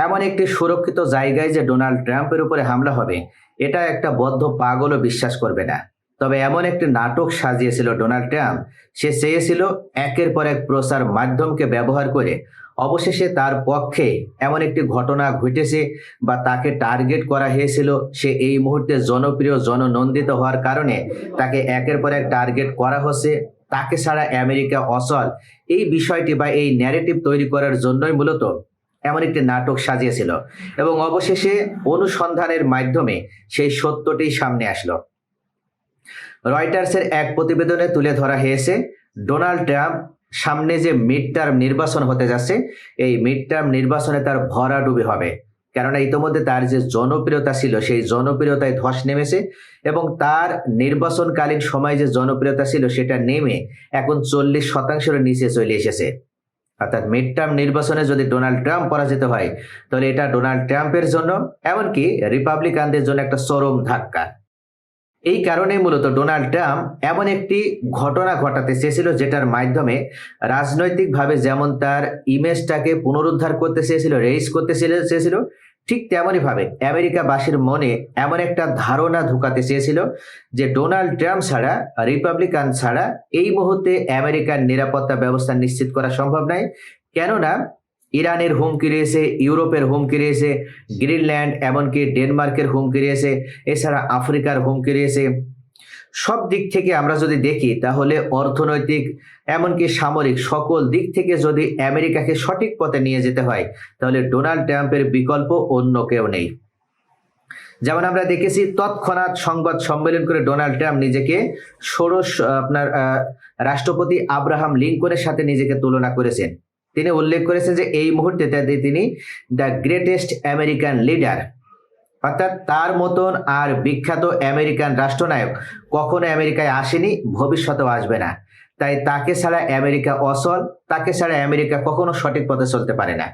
এমন একটি সুরক্ষিত জায়গায় যে ডোনাল্ড ট্রাম্পের উপরে হামলা হবে, এটা একটা বদ্ধ পাগলও বিশ্বাস করবে না। তবে এমন একটি নাটক সাজিয়েছিল ডোনাল্ড ট্রাম্প। সে চেয়েছিল একের পর এক প্রচার মাধ্যমকে ব্যবহার করে অবশেষে তার পক্ষে এমন একটি ঘটনা ঘটেছে বা তাকে টার্গেট করা হয়েছিল। সে এই মুহূর্তে জনপ্রিয়, জননন্দিত হওয়ার কারণে তাকে একের পর এক টার্গেট করা হচ্ছে। তাকে ছাড়া আমেরিকা অচল, এই বিষয়টি বা এই ন্যারেটিভ তৈরি করার জন্যই মূলত এমন একটি নাটক সাজিয়েছিল। এবং অবশেষে অনুসন্ধানের মাধ্যমে সেই সত্যটি সামনে আসলো। রয়টার্সের এক প্রতিবেদনে তুলে ধরা হয়েছে ডোনাল্ড ট্রাম্প সামনে যে মিড টার্ম নির্বাচন হতে যাচ্ছে, এই মিড টার্ম নির্বাচনে তার ভরাডুবি হবে। কেননা ইতোমধ্যে তার যে জনপ্রিয়তা ছিল সেই জনপ্রিয়তায় ধস নেমেছে এবং তার নির্বাচনকালীন সময় যে জনপ্রিয়তা ছিল সেটা নেমে এখন 40%-এর নিচে চলে এসেছে। অর্থাৎ মিড টার্ম নির্বাচনে যদি ডোনাল্ড ট্রাম্প পরাজিত হয়, তাহলে এটা ডোনাল্ড ট্রাম্পের জন্য, এমনকি রিপাবলিকানদের জন্য একটা চরম ধাক্কা। এই কারণে মূলত ডোনাল্ড ট্রাম্প এমন একটি ঘটনা ঘটাতে চেয়েছিল যেটার মাধ্যমে রাজনৈতিকভাবে যেমন তার ইমেজটাকে পুনরুদ্ধার করতে চেয়েছিল, রেইজ করতে চেয়েছিল, ঠিক তেমনই ভাবে আমেরিকাবাসীর মনে এমন একটা ধারণা ঢুকাতে চেয়েছিল যে ডোনাল্ড ট্রাম্প ছাড়া, রিপাবলিকান ছাড়া এই মুহূর্তে আমেরিকার নিরাপত্তা ব্যবস্থা নিশ্চিত করা সম্ভব নয়। কেননা ইরানের হুমকি রয়েছে, ইউরোপের হুমকি রয়েছে, গ্রিনল্যান্ড এমনকি ডেনমার্কের হুমকি রয়েছে, এছাড়া আফ্রিকার হুমকি রয়েছে। সব দিক থেকে আমরা যদি দেখি তাহলে অর্থনৈতিক এমনকি সামরিক সকল দিক থেকে যদি আমেরিকাকে সঠিক পথে নিয়ে যেতে হয়, তাহলে ডোনাল্ড ট্রাম্পের বিকল্প অন্য কেউ নেই। যেমন আমরা দেখেছি তৎক্ষণাৎ সংবাদ সম্মেলন করে ডোনাল্ড ট্রাম্প নিজেকে ষোড়শ রাষ্ট্রপতি আব্রাহাম লিঙ্কনের সাথে নিজেকে তুলনা করেছেন। তিনি উল্লেখ করেছেন যে এই মুহূর্তে তিনি দ্য গ্রেটেস্ট আমেরিকান লিডার, অর্থাৎ তার মতন আর বিখ্যাত আমেরিকান রাষ্ট্রনায়ক কখনো আমেরিকায় আসেনি, ভবিষ্যতেও আসবে না। তাই তাকে ছাড়া আমেরিকা অচল, তাকে ছাড়া আমেরিকা কখনো সঠিক পথে চলতে পারে না।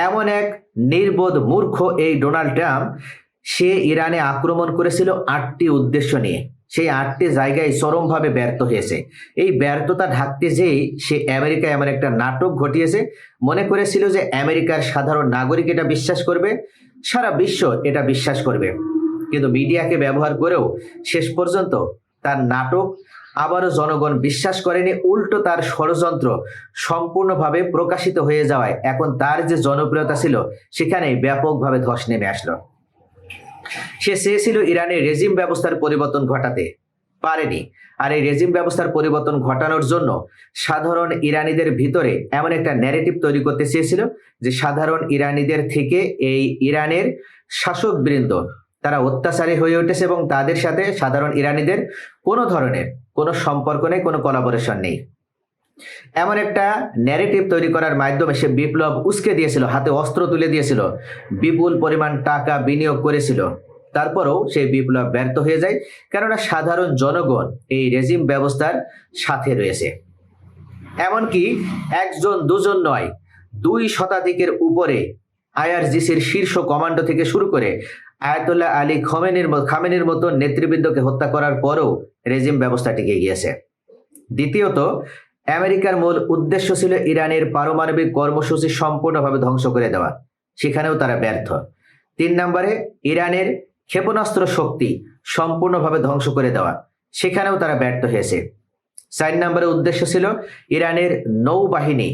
এমন এক নির্বোধ মূর্খ এই ডোনাল্ড ট্রাম্প, সে ইরানে আক্রমণ করেছিল 8টি উদ্দেশ্য নিয়ে। সেই 8টি জায়গায় চরমভাবে ব্যর্থ হয়েছে। এই ব্যর্থতা ঢাকতে যেই সে আমেরিকায় এমন একটা নাটক ঘটিয়েছে। মনে করেছিল যে আমেরিকার সাধারণ নাগরিক এটা বিশ্বাস করবে, সারা বিশ্ব এটা বিশ্বাস করবে, কিন্তু মিডিয়াকে ব্যবহার করেও শেষ পর্যন্ত তার নাটক আবারও জনগণ বিশ্বাস করেনি। উল্টো তার ষড়যন্ত্র সম্পূর্ণভাবে প্রকাশিত হয়ে যাওয়ায় এখন তার যে জনপ্রিয়তা ছিল সেখানে ব্যাপকভাবে ধস নেমে আসলো। সে চেয়েছিল ইরানের রেজিম ব্যবস্থার পরিবর্তন ঘটাতে, পারেনি। আর এই রেজিম ব্যবস্থার পরিবর্তন ঘটানোর জন্য সাধারণ ইরানিদের ভিতরে এমন একটা ন্যারেটিভ তৈরি করতে চেয়েছিল যে সাধারণ ইরানিদের থেকে এই ইরানের শাসকবৃন্দ তারা অত্যাচারী হয়ে উঠেছে এবং তাদের সাথে সাধারণ ইরানিদের কোনো ধরনের কোনো সম্পর্ক নেই, কোনো কোলাবোরেশন নেই। এমন একটা ন্যারেটিভ তৈরি করার মাধ্যমে সে বিপ্লব উস্কে দিয়েছিল, হাতে অস্ত্র তুলে দিয়েছিল, বিপুল পরিমাণ টাকা বিনিয়োগ করেছিল। তারপরেও সেই বিপ্লব ব্যর্থ হয়ে যায়, কেননা সাধারণ জনগণ এই রেজিম ব্যবস্থার সাথে রয়েছে। এমনকি একজন দুজন নয়, 2 শতাধিকের উপরে আইআরজিসির শীর্ষ কমান্ডো থেকে শুরু করে আয়াতুল্লাহ আলী খামেনির মতো নেতৃবৃন্দকে হত্যা করার পরেও রেজিম ব্যবস্থা টিকে গিয়েছে। দ্বিতীয়ত, আমেরিকার মূল উদ্দেশ্য ছিল ইরানের পারমাণবিক কর্মসূচি সম্পূর্ণভাবে ধ্বংস করে দেওয়া, সেখানেও তারা ব্যর্থ। 3 নম্বরে, ইরানের ক্ষেপণাস্ত্র শক্তি সম্পূর্ণভাবে ধ্বংস করে দেওয়া, সেখানেও তারা ব্যর্থ হয়েছে। 4 নম্বরে উদ্দেশ্য ছিল ইরানের নৌবাহিনী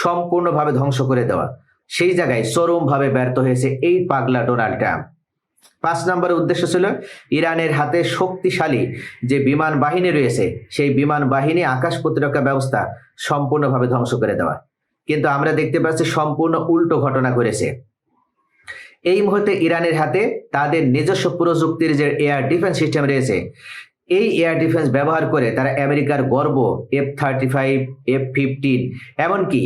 সম্পূর্ণভাবে ধ্বংস করে দেওয়া, সেই জায়গায় চরমভাবে ব্যর্থ হয়েছে এই পাগলা ডোনাল্ড ট্রাম্প। 5 নম্বরের উদ্দেশ্য ছিল ইরানের হাতে শক্তিশালী যে বিমান বাহিনী রয়েছে সেই বিমান বাহিনী আকাশ প্রতিরক্ষা ব্যবস্থা সম্পূর্ণভাবে ধ্বংস করে দেওয়া। কিন্তু আমরা দেখতে পাচ্ছি সম্পূর্ণ উল্টো ঘটনা ঘটেছে। এই মুহূর্তে ইরানের হাতে তাদের নিজস্ব প্রযুক্তির যে এয়ার ডিফেন্স সিস্টেম রয়েছে, এই এয়ার ডিফেন্স ব্যবহার করে তারা আমেরিকার গর্ব F-35, F-15 এমনকি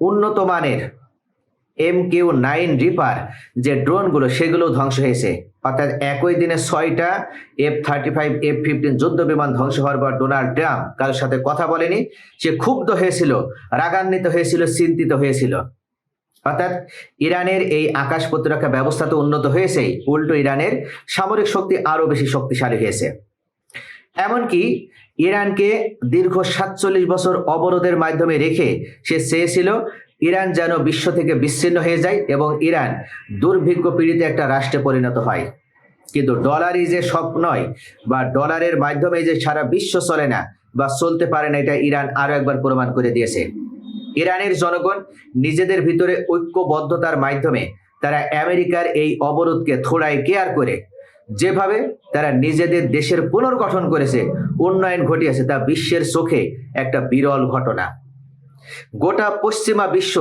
উন্নত মানের MQ-9 রিপার যে ড্রোনগুলো সেগুলো ধ্বংস হয়েছে। অর্থাৎ একই দিনে 6টা F-35, F-15 যুদ্ধ বিমান ধ্বংস হওয়ার পর ডোনাল্ড ট্রাম্প কারোর সাথে কথা বলেনি। সে ক্ষুব্ধ হয়েছিল, রাগান্বিত হয়েছিল, চিন্তিত হয়েছিল। অর্থাৎ ইরানের এই আকাশ প্রতিরক্ষা ব্যবস্থা তো উন্নত হয়েছেই, উল্টো ইরানের সামরিক শক্তি আরো বেশি শক্তিশালী হয়েছে। এমনকি ইরানকে দীর্ঘ 47 বছর অবরোধের মাধ্যমে রেখে সে চেয়েছিল ইরান যেন বিশ্ব থেকে বিচ্ছিন্ন হয়ে যায় এবং ইরান দুর্ভিক্ষ পীড়িত একটা রাষ্ট্রে পরিণত হয়। কিন্তু ডলারই যে সব নয়, বা ডলারের মাধ্যমে যে সারা বিশ্ব চলে না বা চলতে পারে না, এটা ইরান আরো একবার প্রমাণ করে দিয়েছে। ইরানের জনগণ নিজেদের ভিতরে ঐক্যবদ্ধতার মাধ্যমে তারা আমেরিকার এই অবরোধকে থোড়াই কেয়ার করে যেভাবে তারা নিজেদের দেশের পুনর্গঠন করেছে, উন্নয়ন ঘটিয়েছে, তা বিশ্বের চোখে একটা বিরল ঘটনা। গোটা পশ্চিমা বিশ্ব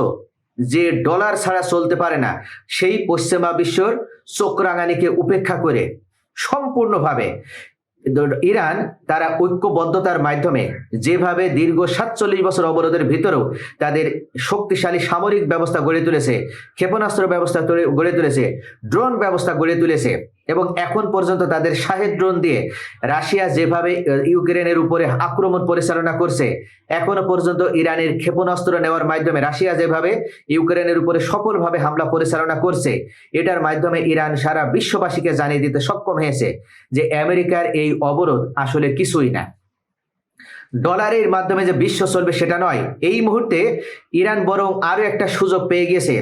যে ডলার ছাড়া চলতে পারে না, সেই পশ্চিমা বিশ্বর চোখ রাঙানিকে উপেক্ষা করে সম্পূর্ণভাবে ইরান তারা ঐক্যবদ্ধতার মাধ্যমে যেভাবে দীর্ঘ 47 বছর অবরোধের ভিতরেও তাদের শক্তিশালী সামরিক ব্যবস্থা গড়ে তুলেছে, ক্ষেপণাস্ত্র ব্যবস্থা গড়ে তুলেছে, ড্রোন ব্যবস্থা গড়ে তুলেছে, এবং এখন পর্যন্ত তাদের শাহেদ ড্রোন দিয়ে রাশিয়া যেভাবে ইউক্রেনের উপরে আক্রমণ পরিচালনা করছে, এখনো পর্যন্ত ইরানের ক্ষেপণাস্ত্র নেওয়ার মাধ্যমে রাশিয়া যেভাবে ইউক্রেনের উপরে সফলভাবে হামলা পরিচালনা করছে, এটার মাধ্যমে ইরান সারা বিশ্ববাসীকে জানিয়ে দিতে সক্ষম হয়েছে যে আমেরিকার এই অবরোধ আসলে কিছুই না। ডলারের মাধ্যমে যে বিশ্ব চলবে সেটা নয়। এই মুহূর্তে ইরান বরং আরো একটা সুযোগ পেয়ে গেছে।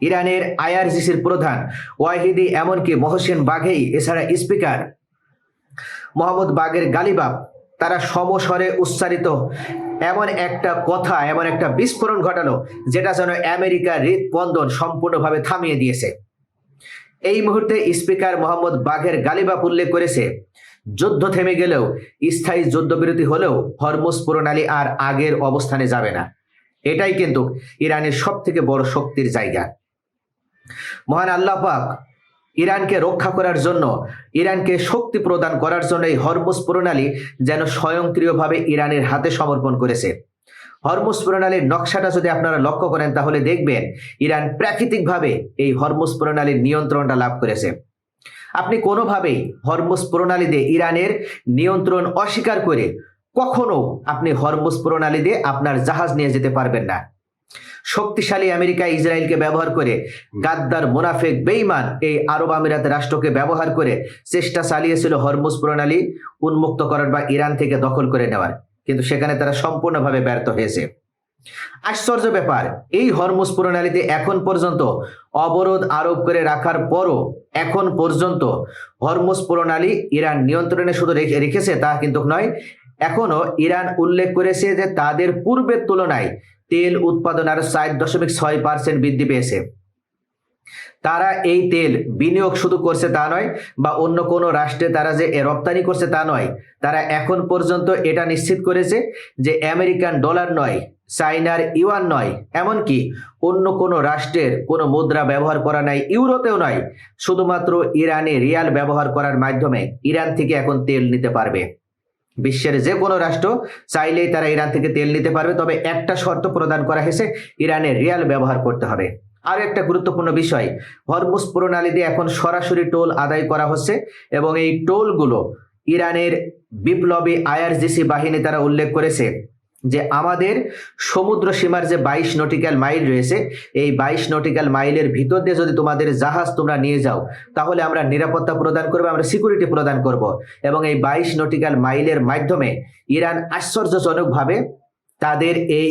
ইরানের আইআরজিসির প্রধান ওয়াহিদি, এমনকি মহসিন বাঘেই, এছাড়া স্পিকার মোহাম্মদ বাগের গালিবাফ, তারা সমস্বরে উচ্চারিত এমন একটা কথা, এমন একটা বিস্ফোরণ ঘটালো যেটা যেন আমেরিকার হৃদস্পন্দন সম্পূর্ণভাবে থামিয়ে দিয়েছে। এই মুহূর্তে স্পিকার মোহাম্মদ বাঘের গালিবাফ উল্লেখ করেছে, যুদ্ধ থেমে গেলেও, স্থায়ী যুদ্ধবিরতি হলেও হরমুজ প্রণালী আর আগের অবস্থানে যাবে না। এটাই কিন্তু ইরানের সব থেকে বড় শক্তির জায়গা। মহান আল্লাহ পাক ইরানকে রক্ষা করার জন্য, ইরানকে শক্তি প্রদান করার জন্য এই হরমুজ প্রণালী যেন স্বয়ংক্রিয়ভাবে ইরানের হাতে সমর্পণ করেছে। হরমুজ প্রণালীর নকশাটা যদি আপনারা লক্ষ্য করেন তাহলে দেখবেন ইরান প্রাকৃতিকভাবে এই হরমুজ প্রণালীর নিয়ন্ত্রণটা লাভ করেছে। আপনি কোনোভাবেই হরমুজ প্রণালী দিয়ে ইরানের নিয়ন্ত্রণ অস্বীকার করে কখনো আপনি হরমুজ প্রণালী দিয়ে আপনার জাহাজ নিয়ে যেতে পারবেন না। শক্তিশালী আমেরিকা ইসরায়েলকে ব্যবহার করে, গাদ্দার মুনাফিক বেঈমান এই আরব আমিরাত রাষ্ট্রকে ব্যবহার করে চেষ্টা চালিয়েছিল হরমুজ প্রণালী উন্মুক্ত করার বা ইরান থেকে দখল করে নেওয়ার, কিন্তু সেখানে তারা সম্পূর্ণভাবে ব্যর্থ হয়েছে। আশ্চর্য ব্যাপার, এই হরমুজ প্রণালীতে এখন পর্যন্ত অবরোধ আরোপ করে রাখার পরও এখন পর্যন্ত হরমুজ প্রণালী ইরান নিয়ন্ত্রণে শুধু রেখেছে তা কিন্তু নয়, এখনো ইরান উল্লেখ করেছে যে তাদের পূর্বের তুলনায় তেল উৎপাদন আরো 4.6% বৃদ্ধি পেয়েছে। তারা এই তেল বিনিয়োগ শুধু করছে তা নয়, বা অন্য কোনো রাষ্ট্রে তারা যে রপ্তানি করছে তা নয়, তারা এখন পর্যন্ত এটা নিশ্চিত করেছে যে আমেরিকান ডলার নয়, চাইনার ইউয়ান নয়, এমনকি অন্য কোনো রাষ্ট্রের কোনো মুদ্রা ব্যবহার করা নাই, ইউরোতেও নয়, শুধুমাত্র ইরানে রিয়াল ব্যবহার করার মাধ্যমে ইরান থেকে এখন তেল নিতে পারবে। বিশ্বের যে কোনো রাষ্ট্র চাইলেই তারা ইরান থেকে তেল নিতে পারবে, তবে একটা শর্ত প্রদান করা হয়েছে, ইরানের রিয়াল ব্যবহার করতে হবে। আর একটা গুরুত্বপূর্ণ বিষয়, হরমুজ প্রণালী দিয়ে এখন সরাসরি টোল আদায় করা হচ্ছে, এবং এই টোলগুলো ইরানের বিপ্লবী আইআরজিসি বাহিনী তারা উল্লেখ করেছে যে আমাদের সমুদ্র সীমার যে 22 নটিক্যাল মাইল রয়েছে, এই 22 নটিক্যাল মাইলের ভিতর দিয়ে যদি তোমাদের জাহাজ তোমরা নিয়ে যাও তাহলে আমরা নিরাপত্তা প্রদান করব, আমরা সিকিউরিটি প্রদান করব। এবং এই 22 নটিক্যাল মাইলের মাধ্যমে ইরান আশ্চর্যজনকভাবে তাদের এই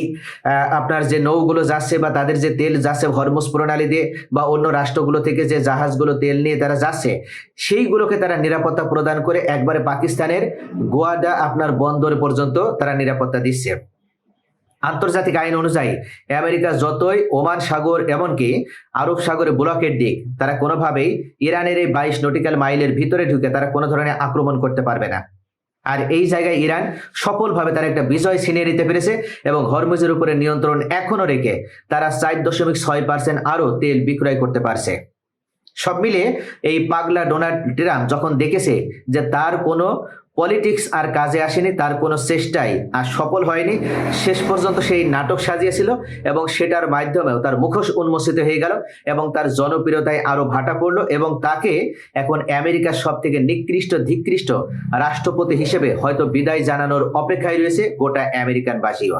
আপনার যে নৌগুলো যাচ্ছে বা তাদের যে তেল যাচ্ছে হরমুজ প্রণালী দিয়ে বা অন্য রাষ্ট্রগুলো থেকে যে জাহাজগুলো তেল নিয়ে তারা যাচ্ছে, সেইগুলোকে তারা নিরাপত্তা প্রদান করে একবারে পাকিস্তানের গোয়াদা আপনার বন্দর পর্যন্ত তারা নিরাপত্তা দিচ্ছে। আন্তর্জাতিক আইন অনুযায়ী আমেরিকা যতই ওমান সাগর এমনকি আরব সাগরে ব্লকের দিক, তারা কোনোভাবেই ইরানের এই 22 নটিক্যাল মাইলের ভিতরে ঢুকে তারা কোনো ধরনের আক্রমণ করতে পারবে না। আর এই জায়গায় ইরান সফলভাবে তারা একটা বিজয় ছিনিয়ে নিতে পেরেছে এবং হরমুজের উপরে নিয়ন্ত্রণ এখনো রেখে তারা 4.6% আরো তেল বিক্রয় করতে পারছে। সব মিলিয়ে এই পাগলা ডোনাল্ড ট্রাম্প যখন দেখেছে যে তার কোনো পলিটিক্স আর কাজে আসেনি, তার কোনো চেষ্টাই আর সফল হয়নি, শেষ পর্যন্ত সেই নাটক সাজিয়েছিল এবং সেটার মাধ্যমেও তার মুখোশ উন্মোচিত হয়ে গেল এবং তার জনপ্রিয়তায় আরো ভাটা পড়লো এবং তাকে এখন আমেরিকার সব থেকে নিকৃষ্ট ধিকৃষ্ট রাষ্ট্রপতি হিসেবে হয়তো বিদায় জানানোর অপেক্ষায় রয়েছে গোটা আমেরিকানবাসীও।